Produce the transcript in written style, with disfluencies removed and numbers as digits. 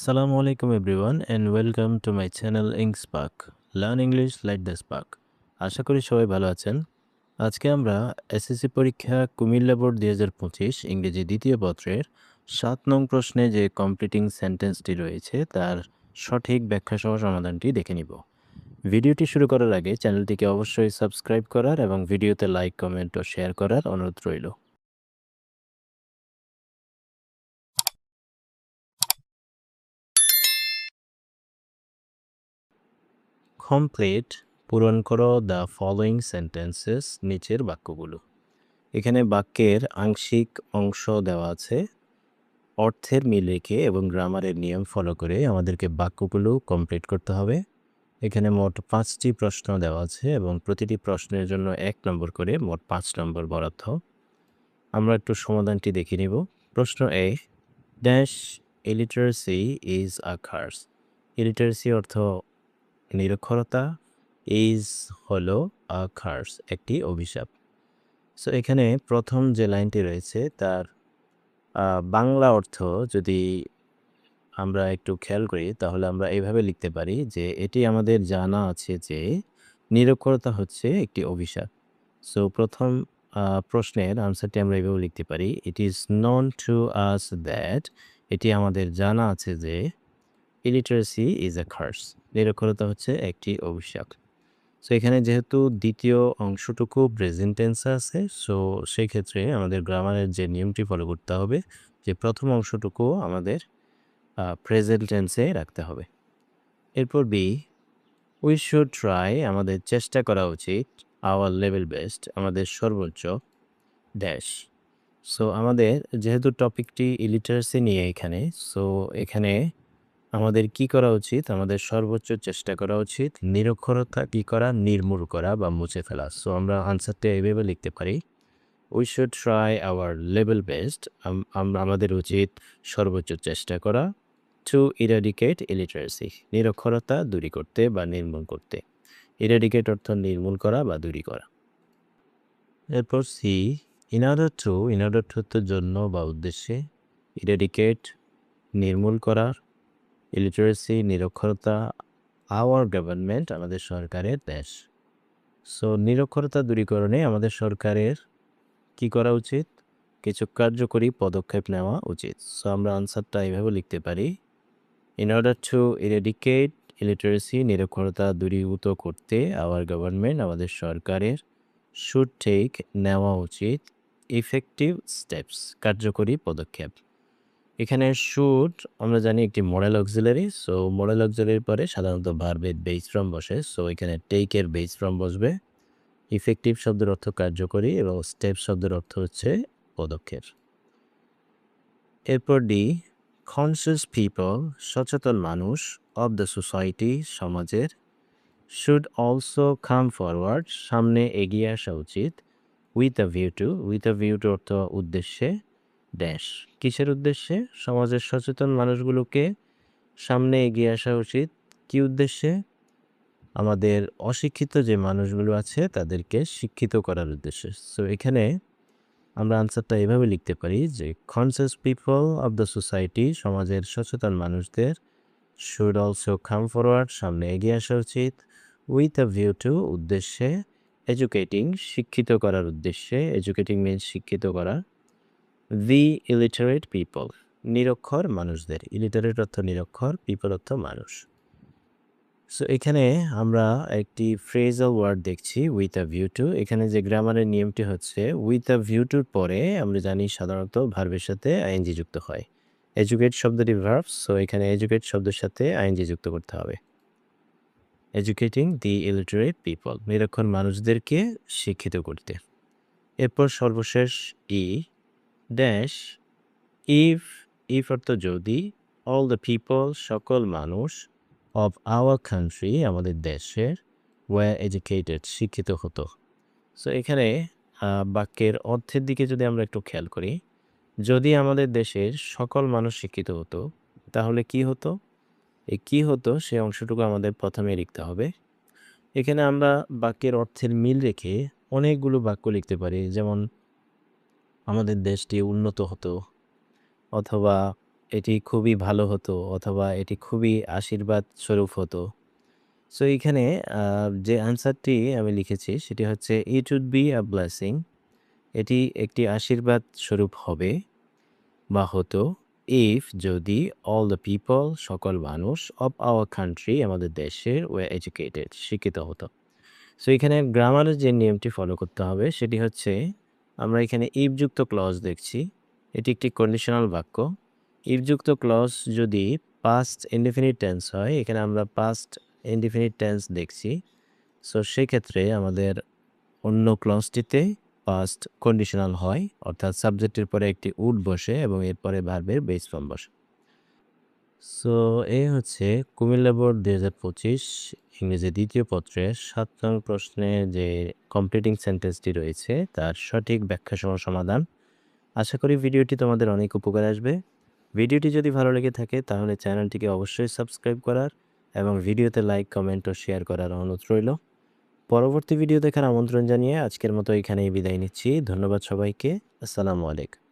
Assalamu alaikum everyone and welcome to my channel Inkspark. Learn English like the Spark. আশা করি সবাই ভালো আছেন। আজকে আমরা এসএসসি পরীক্ষা কুমিল্লা বোর্ড 2025 ইংরেজি দ্বিতীয় পত্রের 7 নং প্রশ্নে যে কমপ্লিটিং সেন্টেন্সটি রয়েছে তার সঠিক ব্যাখ্যা সহ সমাধানটি দেখে নিব। ভিডিওটি শুরু করার আগে চ্যানেলটিকে অবশ্যই সাবস্ক্রাইব করার এবং ভিডিওতে লাইক, কমেন্ট ও শেয়ার করার অনুরোধ রইল। কমপ্লিট পূরণ করো দ্য ফলোয়িং সেন্টেন্সেস নিচের বাক্যগুলো। এখানে বাক্যের আংশিক অংশ দেওয়া আছে, অর্থের মিল রেখে এবং গ্রামারের নিয়ম ফলো করে আমাদেরকে বাক্যগুলো কমপ্লিট করতে হবে। এখানে মোট 5টি প্রশ্ন দেওয়া আছে এবং প্রতিটি প্রশ্নের জন্য 1 নম্বর করে মোট 5 নম্বর বরাদ্দ। আমরা একটু সমাধানটি দেখে নিব। প্রশ্ন এ, dash illiteracy is a curse. Illiteracy অর্থ নিরক্ষরতা, ইজ হলো আ কার্স একটি অভিশাপ। সো এখানে প্রথম যে লাইনটি রয়েছে তার বাংলা অর্থ যদি আমরা একটু খেয়াল করি তাহলে আমরা এইভাবে লিখতে পারি যে এটি আমাদের জানা আছে যে নিরক্ষরতা হচ্ছে একটি অভিশাপ। সো প্রথম প্রশ্নের আনসারটি আমরা এইভাবে লিখতে পারি, it is known to us that, এটি আমাদের জানা আছে যে ইলিটারেসি ইজ আ কার্স, নিরক্ষরতা হচ্ছে একটি অভিশাপ। সো এখানে যেহেতু দ্বিতীয় অংশটুকু প্রেজেন্ট টেন্সে আছে, সো সেই ক্ষেত্রে আমাদের গ্রামারের যে নিয়মটি ফলো করতে হবে যে প্রথম অংশটুকু আমাদের প্রেজেন্ট টেন্সে রাখতে হবে। এরপর বি, উই শুড ট্রাই, আমাদের চেষ্টা করা উচিত, আওয়ার লেভেল বেস্ট, আমাদের সর্বোচ্চ, ড্যাশ। সো আমাদের যেহেতু টপিকটি ইলিটারেসি নিয়ে এখানে, সো এখানে আমাদের কি করা উচিত, আমাদের সর্বোচ্চ চেষ্টা করা উচিত নিরক্ষরতা কি করা, নির্মূল করা বা মুছে ফেলা। সো আমরা আনসারটা এইভাবে লিখতে পারি, we should try our level best, আমাদের উচিত সর্বোচ্চ চেষ্টা করা, টু ইরাডিকেট ইলিটারেসি, নিরক্ষরতা দূরী করতে বা নির্মূল করতে। ইরাডিকেট অর্থ নির্মূল করা বা দূরী করা। এরপর সি, ইন অর্ডার টু অর্থ জন্য বা উদ্দেশ্যে, ইরাডিকেট নির্মূল করা, ইলিটারেসি নিরক্ষরতা, আওয়ার গভর্নমেন্ট আমাদের সরকারের, দেশ। সো নিরক্ষরতা দূরীকরণে আমাদের সরকারের কি করা উচিত, কিছু কার্যকরী পদক্ষেপ নেওয়া উচিত। সো আমরা আনসারটা এইভাবে লিখতে পারি, in order to eradicate illiteracy, নিরক্ষরতা দূরীভূত করতে, আওয়ার গভর্নমেন্ট আমাদের সরকারের, শুড টেক নেওয়া উচিত, ইফেক্টিভ স্টেপস কার্যকরী পদক্ষেপ। এখানে শুড আমরা জানি একটি মডেল অক্সিলারি, সো মডেল অক্সিলারির পরে সাধারণত ভার্বের বেস ফর্ম বসে, সো এখানে টেকের বেস ফর্ম বসবে। ইফেক্টিভ শব্দের অর্থ কার্যকরী এবং স্টেপ শব্দের অর্থ হচ্ছে পদক্ষেপ। এরপর ডি, কনসিয়াস পিপল সচেতন মানুষ, অব দ্য সোসাইটি সমাজের, শুড অলসো কাম ফরওয়ার্ড সামনে এগিয়ে আসা উচিত, উইথ আ ভিউ টু অর্থ উদ্দেশ্যে, ড্যাশ কিসের উদ্দেশ্যে, সমাজের সচেতন মানুষগুলোকে সামনে এগিয়ে আসা উচিত কি উদ্দেশ্যে, আমাদের অশিক্ষিত যে মানুষগুলো আছে তাদেরকে শিক্ষিত করার উদ্দেশ্যে। সো এখানে আমরা আনসারটা এভাবে লিখতে পারি যে conscious people of the society সমাজের সচেতন মানুষদের, শুড অলসো কাম ফরওয়ার্ড সামনে এগিয়ে আসা উচিত, উইথ আ ভিউ টু উদ্দেশ্যে, এডুকেটিং শিক্ষিত করার উদ্দেশ্যে, এডুকেটিং মিনস শিক্ষিত করা, দি ইলিটারেট পিপল নিরক্ষর মানুষদের, ইলিটারেট অর্থ নিরক্ষর, পিপল অর্থ মানুষ। সো এখানে আমরা একটি ফ্রেজাল ওয়ার্ড দেখছি, উইথ আ ভিউ টু। এখানে যে গ্রামারের নিয়মটি হচ্ছে উইথ আ ভিউ টুর পরে আমরা জানি সাধারণত ভার্বের সাথে আইএনজি যুক্ত হয়। এডুকেট শব্দটি ভার্ব, সো এখানে এডুকেট শব্দের সাথে আইএনজি যুক্ত করতে হবে। এডুকেটিং দি ইলিটারেট পিপল নিরক্ষর মানুষদেরকে শিক্ষিত করতে। এরপর সর্বশেষ ই, ড্যাশ ইফ অর্থ যদি, অল দ্য পিপল সকল মানুষ, অফ আওয়ার কান্ট্রি আমাদের দেশের, ওয়ার এডুকেটেড শিক্ষিত হতো। সো এখানে বাক্যের অর্থের দিকে যদি আমরা একটু খেয়াল করি, যদি আমাদের দেশের সকল মানুষ শিক্ষিত হতো তাহলে কি হতো, এই কি হতো সে অংশটুকু আমাদের প্রথমে লিখতে হবে। এখানে আমরা বাক্যের অর্থের মিল রেখে অনেকগুলো বাক্য লিখতে পারি, যেমন আমাদের দেশটি উন্নত হতো, অথবা এটি খুবই ভালো হতো অথবা এটি খুবই আশীর্বাদ স্বরূপ হতো। সো এইখানে যে আনসারটি আমি লিখেছি সেটি হচ্ছে it would be a blessing. এটি একটি আশীর্বাদ স্বরূপ হবে বা হতো ইফ যদি অল দ্য পিপল সকল মানুষ অফ আওয়ার কান্ট্রি আমাদের দেশের ওয়ে এডুকেটেড শিক্ষিত হতো। সো এখানে গ্রামারের যে নিয়মটি ফলো করতে হবে সেটি হচ্ছে আমরা এখানে ইফ যুক্ত ক্লজ দেখছি। এটি একটি কন্ডিশনাল বাক্য। ইফ যুক্ত ক্লজ যদি পাস্ট ইনডিফিনিট টেন্স হয়, এখানে আমরা পাস্ট ইনডিফিনিট টেন্স দেখছি। সো সেক্ষেত্রে আমাদের অন্য ক্লজটিতে পাস্ট কন্ডিশনাল হয়, অর্থাৎ সাবজেক্টের পরে একটি উড বসে এবং এরপরে ভার্বের বেস ফর্ম বসে। সো এই হচ্ছে কুমিল্লা বোর্ড ২০২৫ ইংরেজি দ্বিতীয় পত্রের ৭ নং প্রশ্নের যে কমপ্লিটিং সেন্টেন্সটি রয়েছে তার সঠিক ব্যাখ্যাসহ সমাধান। আশা করি ভিডিওটি তোমাদের অনেক উপকারে আসবে। ভিডিওটি যদি ভালো লেগে থাকে তাহলে চ্যানেলটিকে অবশ্যই সাবস্ক্রাইব করার এবং ভিডিওতে লাইক, কমেন্ট ও শেয়ার করার অনুরোধ রইল। পরবর্তী ভিডিও দেখার আমন্ত্রণ জানিয়ে আজকের মতো এখানেই বিদায় নিচ্ছি। ধন্যবাদ সবাইকে। আসসালামু আলাইকুম।